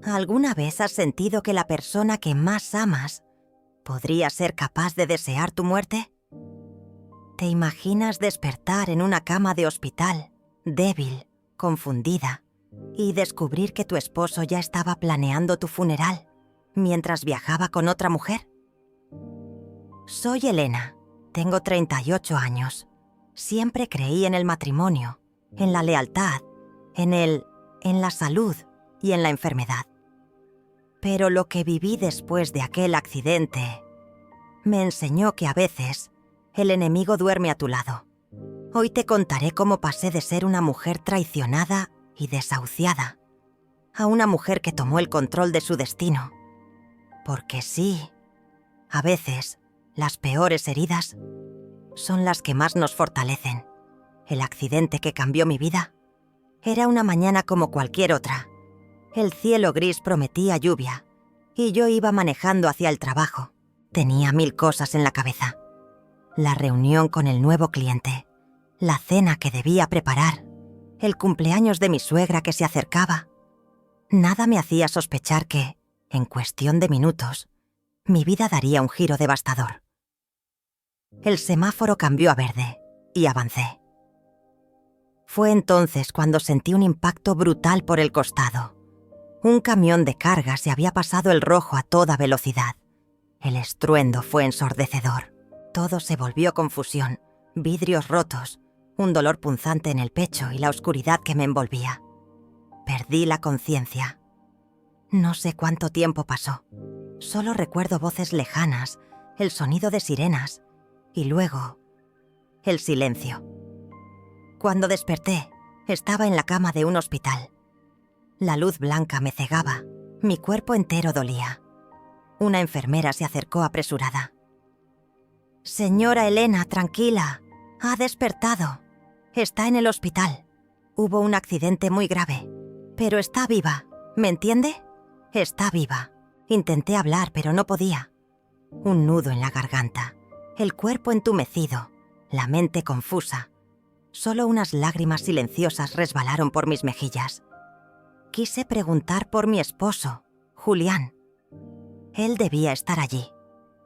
¿Alguna vez has sentido que la persona que más amas podría ser capaz de desear tu muerte? ¿Te imaginas despertar en una cama de hospital, débil, confundida, y descubrir que tu esposo ya estaba planeando tu funeral mientras viajaba con otra mujer? Soy Elena, tengo 38 años. Siempre creí en el matrimonio, en la lealtad, en la salud y en la enfermedad. Pero lo que viví después de aquel accidente me enseñó que a veces el enemigo duerme a tu lado. Hoy te contaré cómo pasé de ser una mujer traicionada y desahuciada a una mujer que tomó el control de su destino. Porque sí, a veces las peores heridas son las que más nos fortalecen. El accidente que cambió mi vida era una mañana como cualquier otra. El cielo gris prometía lluvia y yo iba manejando hacia el trabajo. Tenía 1000 cosas en la cabeza. La reunión con el nuevo cliente, la cena que debía preparar, el cumpleaños de mi suegra que se acercaba. Nada me hacía sospechar que, en cuestión de minutos, mi vida daría un giro devastador. El semáforo cambió a verde y avancé. Fue entonces cuando sentí un impacto brutal por el costado. Un camión de carga se había pasado el rojo a toda velocidad. El estruendo fue ensordecedor. Todo se volvió confusión, vidrios rotos, un dolor punzante en el pecho y la oscuridad que me envolvía. Perdí la conciencia. No sé cuánto tiempo pasó. Solo recuerdo voces lejanas, el sonido de sirenas y luego el silencio. Cuando desperté, estaba en la cama de un hospital. La luz blanca me cegaba, mi cuerpo entero dolía. Una enfermera se acercó apresurada. «Señora Elena, tranquila, ha despertado. Está en el hospital. Hubo un accidente muy grave, pero está viva, ¿me entiende? Está viva». Intenté hablar, pero no podía. Un nudo en la garganta, el cuerpo entumecido, la mente confusa. Solo unas lágrimas silenciosas resbalaron por mis mejillas. Quise preguntar por mi esposo, Julián. Él debía estar allí,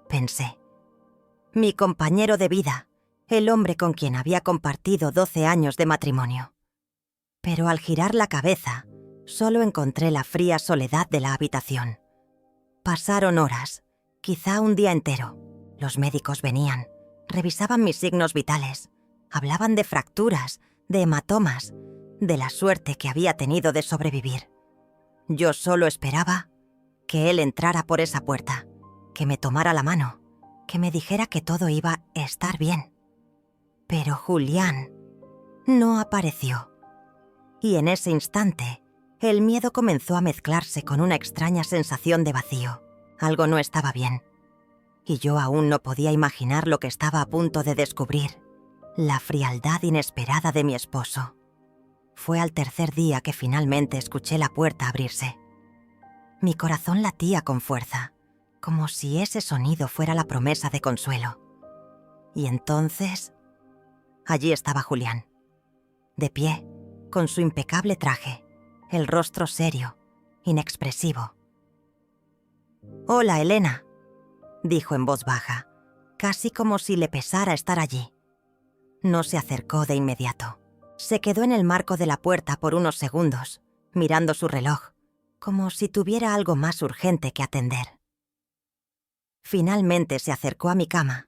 pensé. Mi compañero de vida, el hombre con quien había compartido 12 años de matrimonio. Pero al girar la cabeza, solo encontré la fría soledad de la habitación. Pasaron horas, quizá un día entero. Los médicos venían, revisaban mis signos vitales, hablaban de fracturas, de hematomas, de la suerte que había tenido de sobrevivir. Yo solo esperaba que él entrara por esa puerta, que me tomara la mano, que me dijera que todo iba a estar bien. Pero Julián no apareció. Y en ese instante, el miedo comenzó a mezclarse con una extraña sensación de vacío. Algo no estaba bien. Y yo aún no podía imaginar lo que estaba a punto de descubrir. La frialdad inesperada de mi esposo. Fue al tercer día que finalmente escuché la puerta abrirse. Mi corazón latía con fuerza, como si ese sonido fuera la promesa de consuelo. Y entonces, allí estaba Julián, de pie, con su impecable traje, el rostro serio, inexpresivo. «Hola, Elena», dijo en voz baja, casi como si le pesara estar allí. No se acercó de inmediato. Se quedó en el marco de la puerta por unos segundos, mirando su reloj, como si tuviera algo más urgente que atender. Finalmente se acercó a mi cama,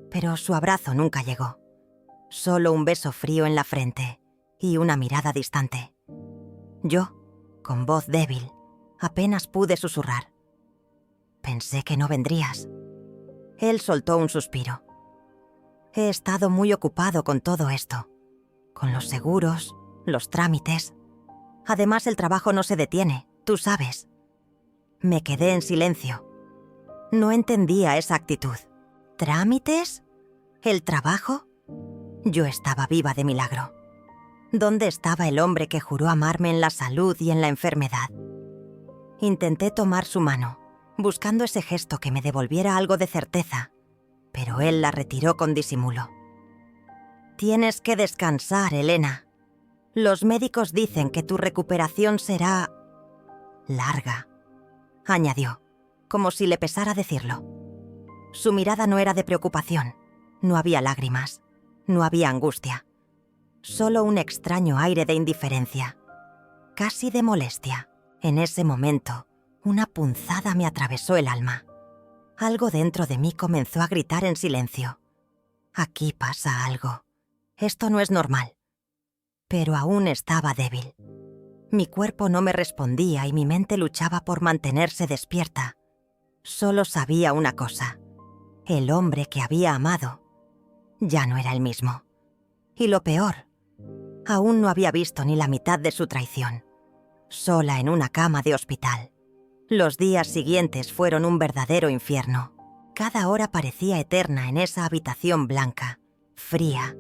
pero su abrazo nunca llegó. Solo un beso frío en la frente y una mirada distante. Yo, con voz débil, apenas pude susurrar. «Pensé que no vendrías». Él soltó un suspiro. «He estado muy ocupado con todo esto, con los seguros, los trámites. Además, el trabajo no se detiene, tú sabes». Me quedé en silencio. No entendía esa actitud. ¿Trámites? ¿El trabajo? Yo estaba viva de milagro. ¿Dónde estaba el hombre que juró amarme en la salud y en la enfermedad? Intenté tomar su mano, buscando ese gesto que me devolviera algo de certeza, pero él la retiró con disimulo. «Tienes que descansar, Elena. Los médicos dicen que tu recuperación será larga». añadió, como si le pesara decirlo. Su mirada no era de preocupación, no había lágrimas, no había angustia, solo un extraño aire de indiferencia, casi de molestia. En ese momento, una punzada me atravesó el alma. Algo dentro de mí comenzó a gritar en silencio. Aquí pasa algo. Esto no es normal. Pero aún estaba débil. Mi cuerpo no me respondía y mi mente luchaba por mantenerse despierta. Solo sabía una cosa. El hombre que había amado ya no era el mismo. Y lo peor, aún no había visto ni la mitad de su traición. Sola en una cama de hospital. Los días siguientes fueron un verdadero infierno. Cada hora parecía eterna en esa habitación blanca, fría,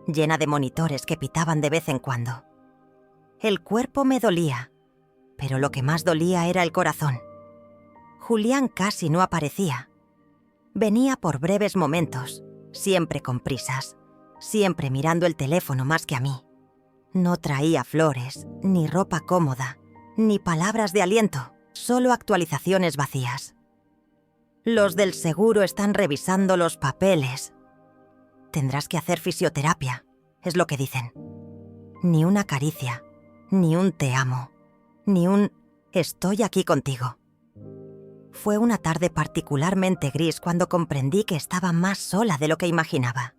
llena de monitores que pitaban de vez en cuando. El cuerpo me dolía, pero lo que más dolía era el corazón. Julián casi no aparecía. Venía por breves momentos, siempre con prisas, siempre mirando el teléfono más que a mí. No traía flores, ni ropa cómoda, ni palabras de aliento, solo actualizaciones vacías. Los del seguro están revisando los papeles. Tendrás que hacer fisioterapia, es lo que dicen. Ni una caricia, ni un te amo, ni un estoy aquí contigo. Fue una tarde particularmente gris cuando comprendí que estaba más sola de lo que imaginaba.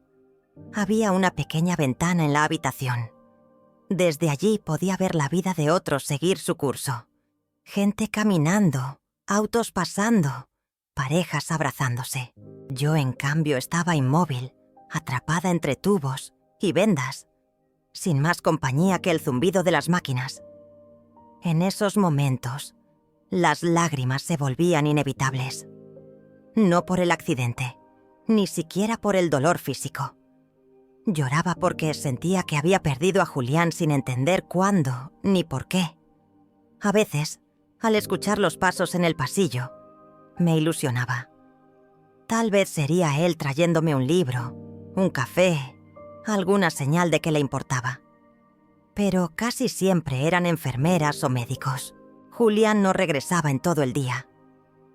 Había una pequeña ventana en la habitación. Desde allí podía ver la vida de otros seguir su curso. Gente caminando, autos pasando, parejas abrazándose. Yo, en cambio, estaba inmóvil, atrapada entre tubos y vendas, sin más compañía que el zumbido de las máquinas. En esos momentos, las lágrimas se volvían inevitables. No por el accidente, ni siquiera por el dolor físico. Lloraba porque sentía que había perdido a Julián sin entender cuándo ni por qué. A veces, al escuchar los pasos en el pasillo, me ilusionaba. Tal vez sería él trayéndome un libro, un café, alguna señal de que le importaba. Pero casi siempre eran enfermeras o médicos. Julián no regresaba en todo el día.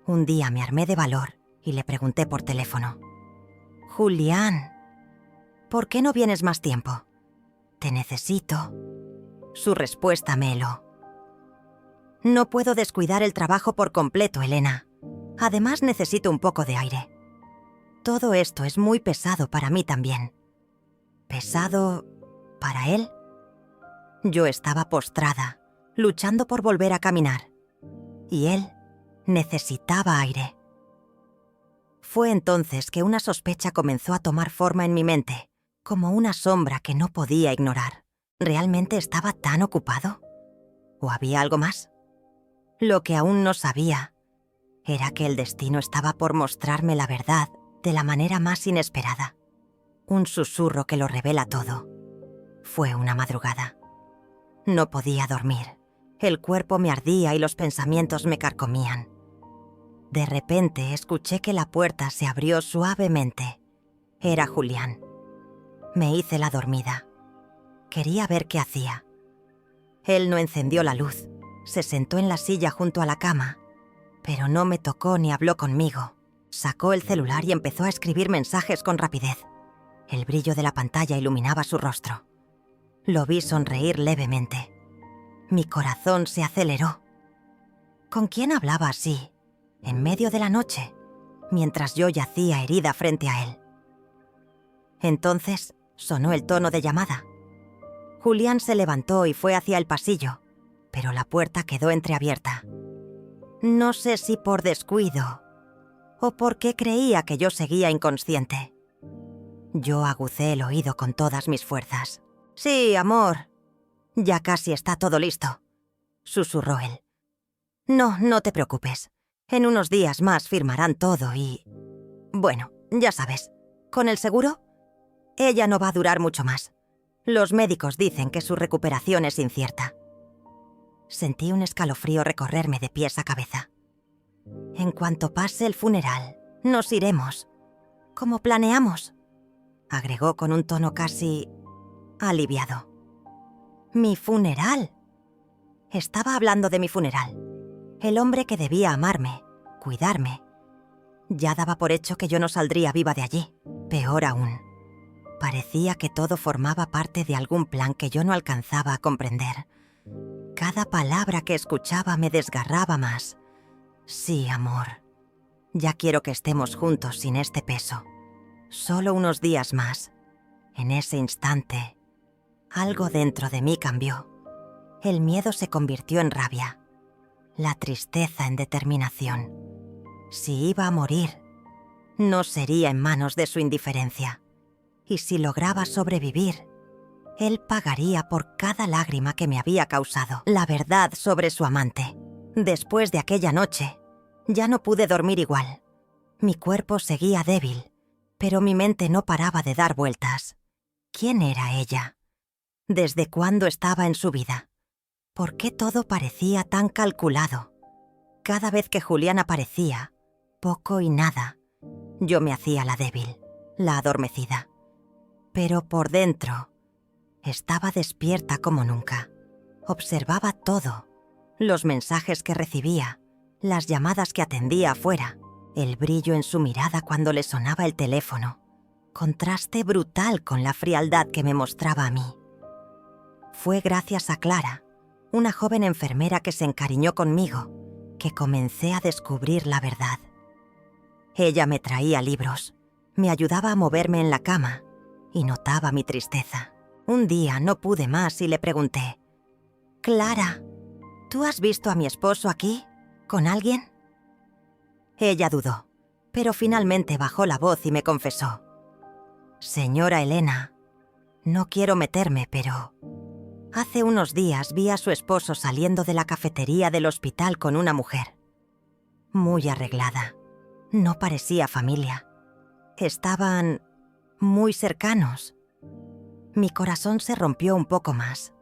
Un día me armé de valor y le pregunté por teléfono. «Julián, ¿por qué no vienes más tiempo? Te necesito». Su respuesta me heló. «No puedo descuidar el trabajo por completo, Elena. Además, necesito un poco de aire. Todo esto es muy pesado para mí también». ¿Pesado para él? Yo estaba postrada, luchando por volver a caminar. Y él necesitaba aire. Fue entonces que una sospecha comenzó a tomar forma en mi mente, como una sombra que no podía ignorar. ¿Realmente estaba tan ocupado? ¿O había algo más? Lo que aún no sabía era que el destino estaba por mostrarme la verdad de la manera más inesperada. Un susurro que lo revela todo. Fue una madrugada. No podía dormir. El cuerpo me ardía y los pensamientos me carcomían. De repente escuché que la puerta se abrió suavemente. Era Julián. Me hice la dormida. Quería ver qué hacía. Él no encendió la luz. Se sentó en la silla junto a la cama, pero no me tocó ni habló conmigo. Sacó el celular y empezó a escribir mensajes con rapidez. El brillo de la pantalla iluminaba su rostro. Lo vi sonreír levemente. Mi corazón se aceleró. ¿Con quién hablaba así, en medio de la noche, mientras yo yacía herida frente a él? Entonces sonó el tono de llamada. Julián se levantó y fue hacia el pasillo, pero la puerta quedó entreabierta. No sé si por descuido o porque creía que yo seguía inconsciente. Yo agucé el oído con todas mis fuerzas. «Sí, amor. Ya casi está todo listo», susurró él. «No, no te preocupes. En unos días más firmarán todo y... Bueno, ya sabes, con el seguro, ella no va a durar mucho más. Los médicos dicen que su recuperación es incierta». Sentí un escalofrío recorrerme de pies a cabeza. «En cuanto pase el funeral, nos iremos, como planeamos», agregó con un tono casi aliviado. «¿Mi funeral?» Estaba hablando de mi funeral. El hombre que debía amarme, cuidarme. Ya daba por hecho que yo no saldría viva de allí. Peor aún. Parecía que todo formaba parte de algún plan que yo no alcanzaba a comprender. Cada palabra que escuchaba me desgarraba más. Sí, amor. Ya quiero que estemos juntos sin este peso. Solo unos días más. En ese instante, algo dentro de mí cambió. El miedo se convirtió en rabia. La tristeza en determinación. Si iba a morir, no sería en manos de su indiferencia. Y si lograba sobrevivir, él pagaría por cada lágrima que me había causado. La verdad sobre su amante. Después de aquella noche, ya no pude dormir igual. Mi cuerpo seguía débil, pero mi mente no paraba de dar vueltas. ¿Quién era ella? ¿Desde cuándo estaba en su vida? ¿Por qué todo parecía tan calculado? Cada vez que Julián aparecía, poco y nada, yo me hacía la débil, la adormecida. Pero por dentro, estaba despierta como nunca. Observaba todo, los mensajes que recibía, las llamadas que atendía afuera, el brillo en su mirada cuando le sonaba el teléfono. Contraste brutal con la frialdad que me mostraba a mí. Fue gracias a Clara, una joven enfermera que se encariñó conmigo, que comencé a descubrir la verdad. Ella me traía libros, me ayudaba a moverme en la cama y notaba mi tristeza. Un día no pude más y le pregunté: «Clara, ¿tú has visto a mi esposo aquí? ¿Con alguien?» Ella dudó, pero finalmente bajó la voz y me confesó: «Señora Elena, no quiero meterme, pero hace unos días vi a su esposo saliendo de la cafetería del hospital con una mujer. Muy arreglada. No parecía familia. Estaban muy cercanos». Mi corazón se rompió un poco más.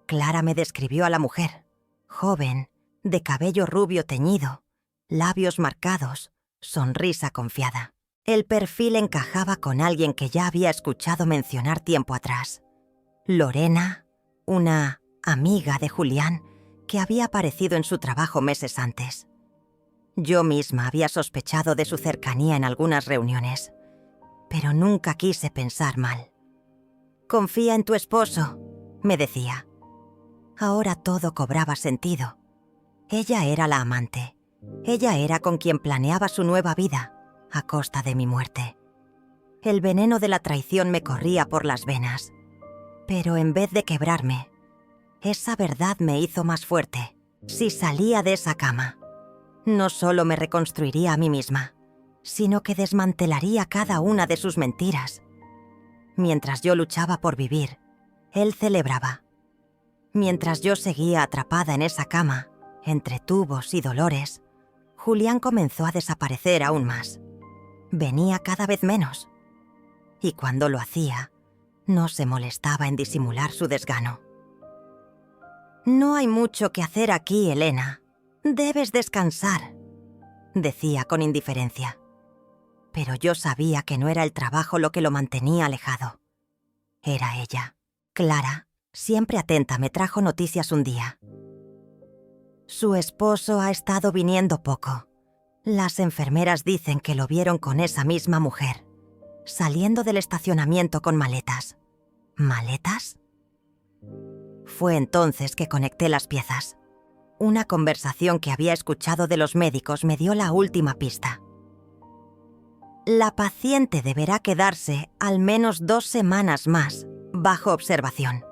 Clara me describió a la mujer, joven, de cabello rubio teñido, labios marcados, sonrisa confiada. El perfil encajaba con alguien que ya había escuchado mencionar tiempo atrás. Lorena, una amiga de Julián que había aparecido en su trabajo meses antes. Yo misma había sospechado de su cercanía en algunas reuniones, pero nunca quise pensar mal. «Confía en tu esposo», me decía. Ahora todo cobraba sentido. Ella era la amante. Ella era con quien planeaba su nueva vida, a costa de mi muerte. El veneno de la traición me corría por las venas. Pero en vez de quebrarme, esa verdad me hizo más fuerte. Si salía de esa cama, no solo me reconstruiría a mí misma, sino que desmantelaría cada una de sus mentiras. Mientras yo luchaba por vivir, él celebraba. Mientras yo seguía atrapada en esa cama, entre tubos y dolores, Julián comenzó a desaparecer aún más. Venía cada vez menos. Y cuando lo hacía, no se molestaba en disimular su desgano. «No hay mucho que hacer aquí, Elena. Debes descansar», decía con indiferencia. Pero yo sabía que no era el trabajo lo que lo mantenía alejado. Era ella. Clara, siempre atenta, me trajo noticias un día. «Su esposo ha estado viniendo poco. Las enfermeras dicen que lo vieron con esa misma mujer, saliendo del estacionamiento con maletas». ¿Maletas? Fue entonces que conecté las piezas. Una conversación que había escuchado de los médicos me dio la última pista. «La paciente deberá quedarse al menos 2 semanas más bajo observación.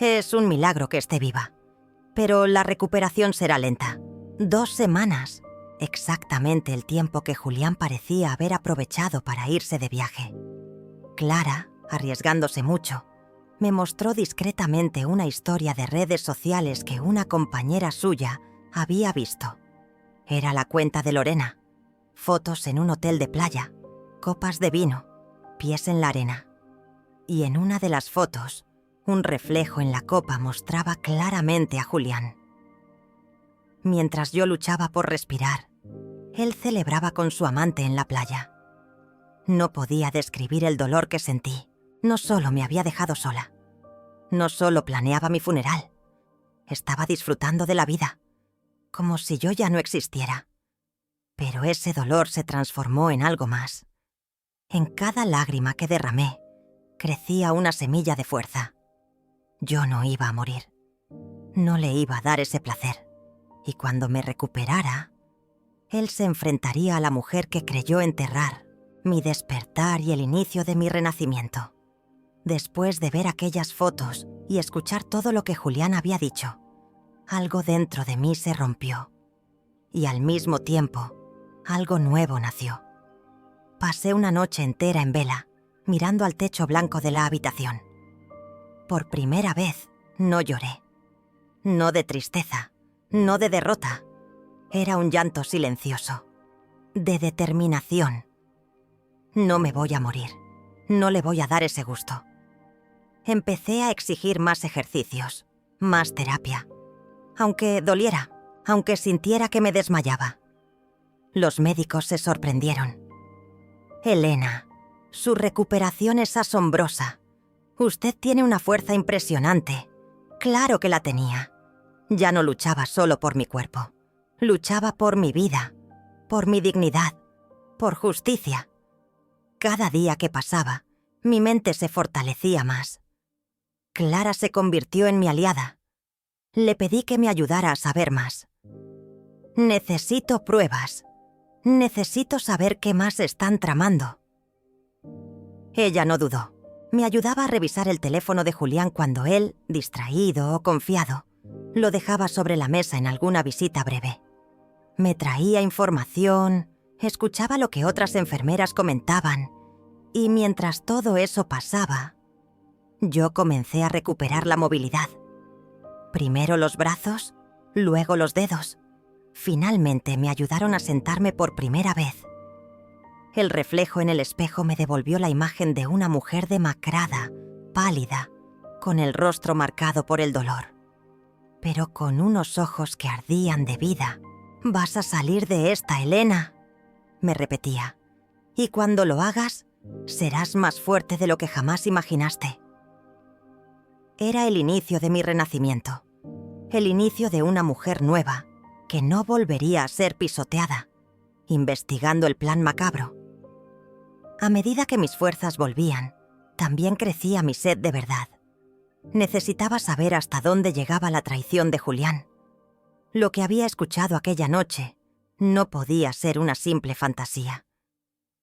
Es un milagro que esté viva, pero la recuperación será lenta. 2 semanas, exactamente el tiempo que Julián parecía haber aprovechado para irse de viaje». Clara, arriesgándose mucho, me mostró discretamente una historia de redes sociales que una compañera suya había visto. Era la cuenta de Lorena. Fotos en un hotel de playa, copas de vino, pies en la arena. Y en una de las fotos, un reflejo en la copa mostraba claramente a Julián. Mientras yo luchaba por respirar, él celebraba con su amante en la playa. No podía describir el dolor que sentí. No solo me había dejado sola. No solo planeaba mi funeral. Estaba disfrutando de la vida. como si yo ya no existiera. Pero ese dolor se transformó en algo más. En cada lágrima que derramé, crecía una semilla de fuerza. Yo no iba a morir. No le iba a dar ese placer. Y cuando me recuperara, él se enfrentaría a la mujer que creyó enterrar mi despertar y el inicio de mi renacimiento. Después de ver aquellas fotos y escuchar todo lo que Julián había dicho, algo dentro de mí se rompió. Y al mismo tiempo, algo nuevo nació. Pasé una noche entera en vela, mirando al techo blanco de la habitación. Por primera vez, no lloré. No de tristeza, no de derrota. Era un llanto silencioso, de determinación. No me voy a morir. No le voy a dar ese gusto. Empecé a exigir más ejercicios, más terapia. Aunque doliera, aunque sintiera que me desmayaba. Los médicos se sorprendieron. Elena, su recuperación es asombrosa. Usted tiene una fuerza impresionante. Claro que la tenía. Ya no luchaba solo por mi cuerpo. Luchaba por mi vida, por mi dignidad, por justicia. Cada día que pasaba, mi mente se fortalecía más. Clara se convirtió en mi aliada. Le pedí que me ayudara a saber más. Necesito pruebas. Necesito saber qué más están tramando. Ella no dudó. Me ayudaba a revisar el teléfono de Julián cuando él, distraído o confiado, lo dejaba sobre la mesa en alguna visita breve. Me traía información, escuchaba lo que otras enfermeras comentaban, y mientras todo eso pasaba, yo comencé a recuperar la movilidad. Primero los brazos, luego los dedos. Finalmente me ayudaron a sentarme por primera vez. El reflejo en el espejo me devolvió la imagen de una mujer demacrada, pálida, con el rostro marcado por el dolor, pero con unos ojos que ardían de vida. «Vas a salir de esta, Elena», me repetía. «Y cuando lo hagas, serás más fuerte de lo que jamás imaginaste». Era el inicio de mi renacimiento, el inicio de una mujer nueva, que no volvería a ser pisoteada, investigando el plan macabro. A medida que mis fuerzas volvían, también crecía mi sed de verdad. Necesitaba saber hasta dónde llegaba la traición de Julián. Lo que había escuchado aquella noche no podía ser una simple fantasía.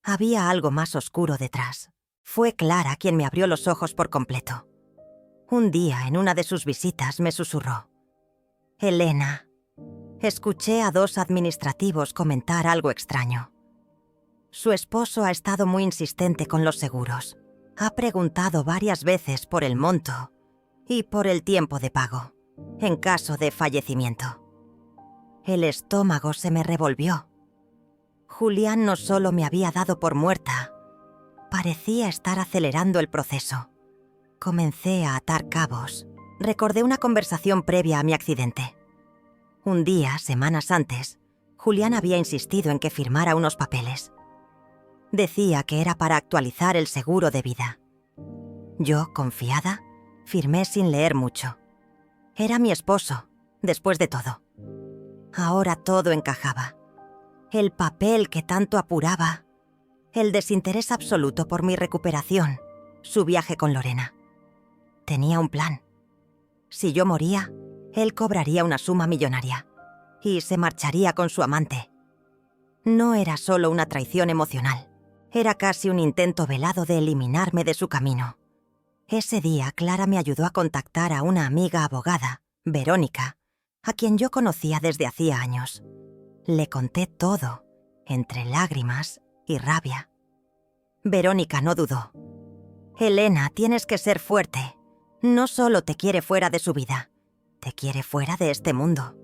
Había algo más oscuro detrás. Fue Clara quien me abrió los ojos por completo. Un día, en una de sus visitas, me susurró: «Elena, escuché a 2 administrativos comentar algo extraño. Su esposo ha estado muy insistente con los seguros. Ha preguntado varias veces por el monto y por el tiempo de pago, en caso de fallecimiento». El estómago se me revolvió. Julián no solo me había dado por muerta, parecía estar acelerando el proceso. Comencé a atar cabos. Recordé una conversación previa a mi accidente. Un día, semanas antes, Julián había insistido en que firmara unos papeles. Decía que era para actualizar el seguro de vida. Yo, confiada, firmé sin leer mucho. Era mi esposo, después de todo. Ahora todo encajaba. El papel que tanto apuraba, el desinterés absoluto por mi recuperación, su viaje con Lorena. Tenía un plan. Si yo moría, él cobraría una suma millonaria y se marcharía con su amante. No era solo una traición emocional, era casi un intento velado de eliminarme de su camino. Ese día, Clara me ayudó a contactar a una amiga abogada, Verónica, a quien yo conocía desde hacía años. Le conté todo, entre lágrimas y rabia. Verónica no dudó. «Elena, tienes que ser fuerte. No solo te quiere fuera de su vida, te quiere fuera de este mundo.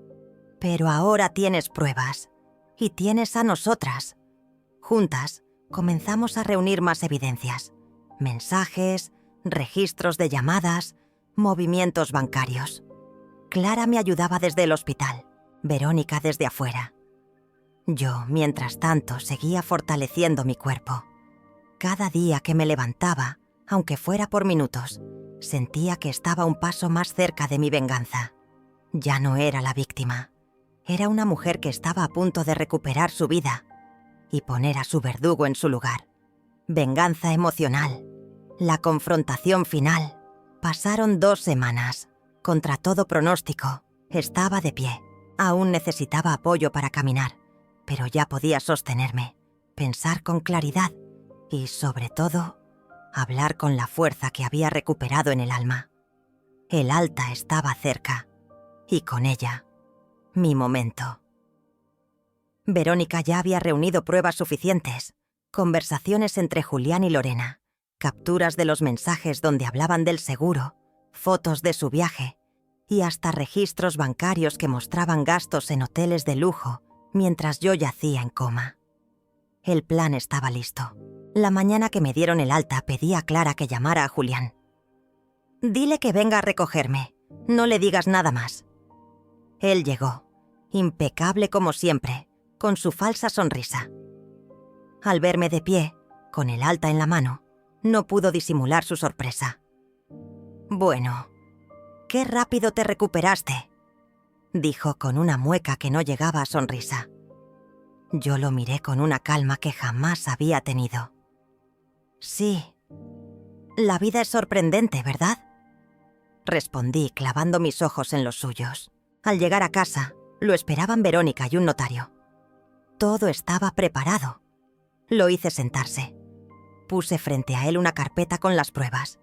Pero ahora tienes pruebas, y tienes a nosotras». Juntas, comenzamos a reunir más evidencias. Mensajes, registros de llamadas, movimientos bancarios. Clara me ayudaba desde el hospital, Verónica desde afuera. Yo, mientras tanto, seguía fortaleciendo mi cuerpo. Cada día que me levantaba, aunque fuera por minutos, sentía que estaba un paso más cerca de mi venganza. Ya no era la víctima. Era una mujer que estaba a punto de recuperar su vida y poner a su verdugo en su lugar. Venganza emocional. La confrontación final. Pasaron 2 semanas. Contra todo pronóstico, estaba de pie. Aún necesitaba apoyo para caminar, pero ya podía sostenerme, pensar con claridad y, sobre todo, hablar con la fuerza que había recuperado en el alma. El alta estaba cerca, y con ella, mi momento. Verónica ya había reunido pruebas suficientes, conversaciones entre Julián y Lorena, capturas de los mensajes donde hablaban del seguro, fotos de su viaje y hasta registros bancarios que mostraban gastos en hoteles de lujo mientras yo yacía en coma. El plan estaba listo. La mañana que me dieron el alta pedí a Clara que llamara a Julián. «Dile que venga a recogerme. No le digas nada más». Él llegó, impecable como siempre, con su falsa sonrisa. Al verme de pie, con el alta en la mano, no pudo disimular su sorpresa. «Bueno, qué rápido te recuperaste», dijo con una mueca que no llegaba a sonrisa. Yo lo miré con una calma que jamás había tenido. «Sí, la vida es sorprendente, ¿verdad?», respondí clavando mis ojos en los suyos. Al llegar a casa, lo esperaban Verónica y un notario. Todo estaba preparado. Lo hice sentarse. Puse frente a él una carpeta con las pruebas.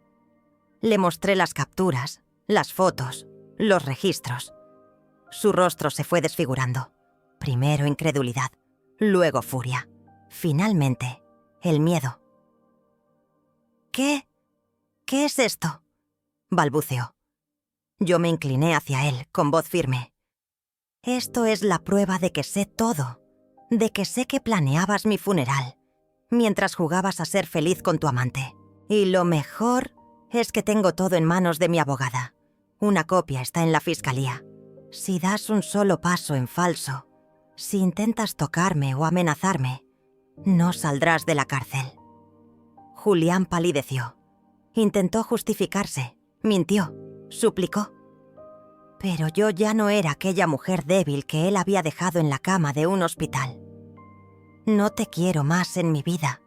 Le mostré las capturas, las fotos, los registros. Su rostro se fue desfigurando. Primero incredulidad, luego furia. Finalmente, el miedo. ¿Qué es esto?», balbuceó. Yo me incliné hacia él, con voz firme. «Esto es la prueba de que sé todo, de que sé que planeabas mi funeral, mientras jugabas a ser feliz con tu amante. Y lo mejor es que tengo todo en manos de mi abogada. Una copia está en la fiscalía. Si das un solo paso en falso, si intentas tocarme o amenazarme, no saldrás de la cárcel». Julián palideció. Intentó justificarse, mintió, suplicó. Pero yo ya no era aquella mujer débil que él había dejado en la cama de un hospital. «No te quiero más en mi vida»,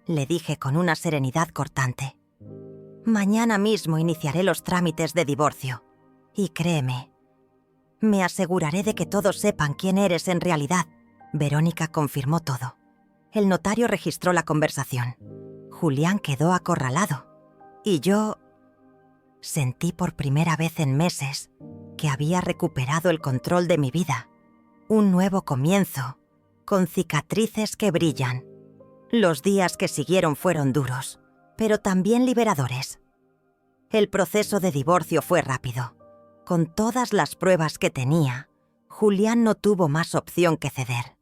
le dije con una serenidad cortante. «Mañana mismo iniciaré los trámites de divorcio. Y créeme, me aseguraré de que todos sepan quién eres en realidad». Verónica confirmó todo. El notario registró la conversación. Julián quedó acorralado. Y yo sentí por primera vez en meses que había recuperado el control de mi vida. Un nuevo comienzo, con cicatrices que brillan. Los días que siguieron fueron duros, pero también liberadores. El proceso de divorcio fue rápido. Con todas las pruebas que tenía, Julián no tuvo más opción que ceder.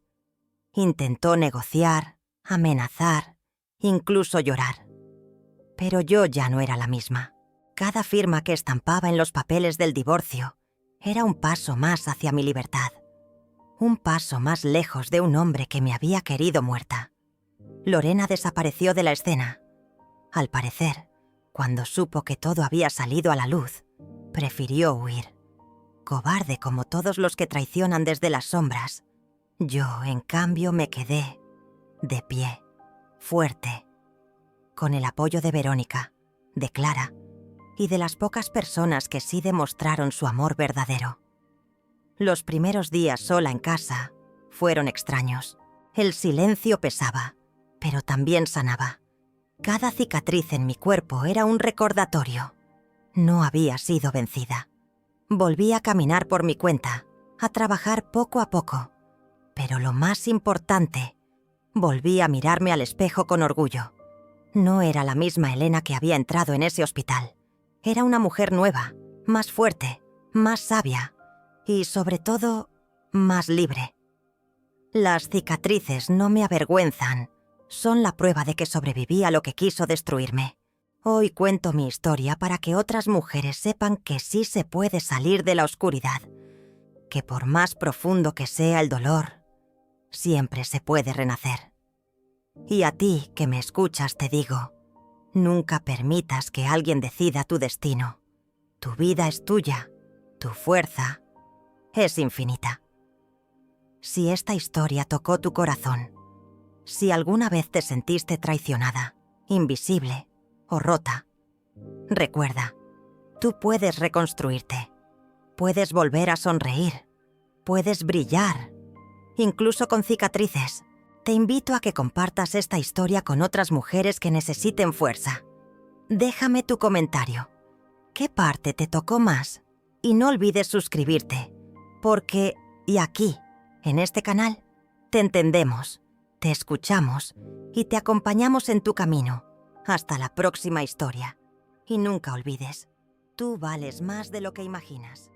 Intentó negociar, amenazar, incluso llorar. Pero yo ya no era la misma. Cada firma que estampaba en los papeles del divorcio era un paso más hacia mi libertad. Un paso más lejos de un hombre que me había querido muerta. Lorena desapareció de la escena. Al parecer, cuando supo que todo había salido a la luz, prefirió huir. Cobarde como todos los que traicionan desde las sombras. Yo, en cambio, me quedé de pie, fuerte, con el apoyo de Verónica, de Clara y de las pocas personas que sí demostraron su amor verdadero. Los primeros días sola en casa fueron extraños. El silencio pesaba, pero también sanaba. Cada cicatriz en mi cuerpo era un recordatorio. No había sido vencida. Volví a caminar por mi cuenta, a trabajar poco a poco. Pero lo más importante, volví a mirarme al espejo con orgullo. No era la misma Elena que había entrado en ese hospital. Era una mujer nueva, más fuerte, más sabia y, sobre todo, más libre. Las cicatrices no me avergüenzan. Son la prueba de que sobreviví a lo que quiso destruirme. Hoy cuento mi historia para que otras mujeres sepan que sí se puede salir de la oscuridad, que por más profundo que sea el dolor, siempre se puede renacer. Y a ti que me escuchas te digo, nunca permitas que alguien decida tu destino. Tu vida es tuya, tu fuerza es infinita. Si esta historia tocó tu corazón, si alguna vez te sentiste traicionada, invisible o rota, recuerda, tú puedes reconstruirte, puedes volver a sonreír, puedes brillar, incluso con cicatrices. Te invito a que compartas esta historia con otras mujeres que necesiten fuerza. Déjame tu comentario. ¿Qué parte te tocó más? Y no olvides suscribirte, porque, y aquí, en este canal, te entendemos, te escuchamos y te acompañamos en tu camino. Hasta la próxima historia. Y nunca olvides, tú vales más de lo que imaginas.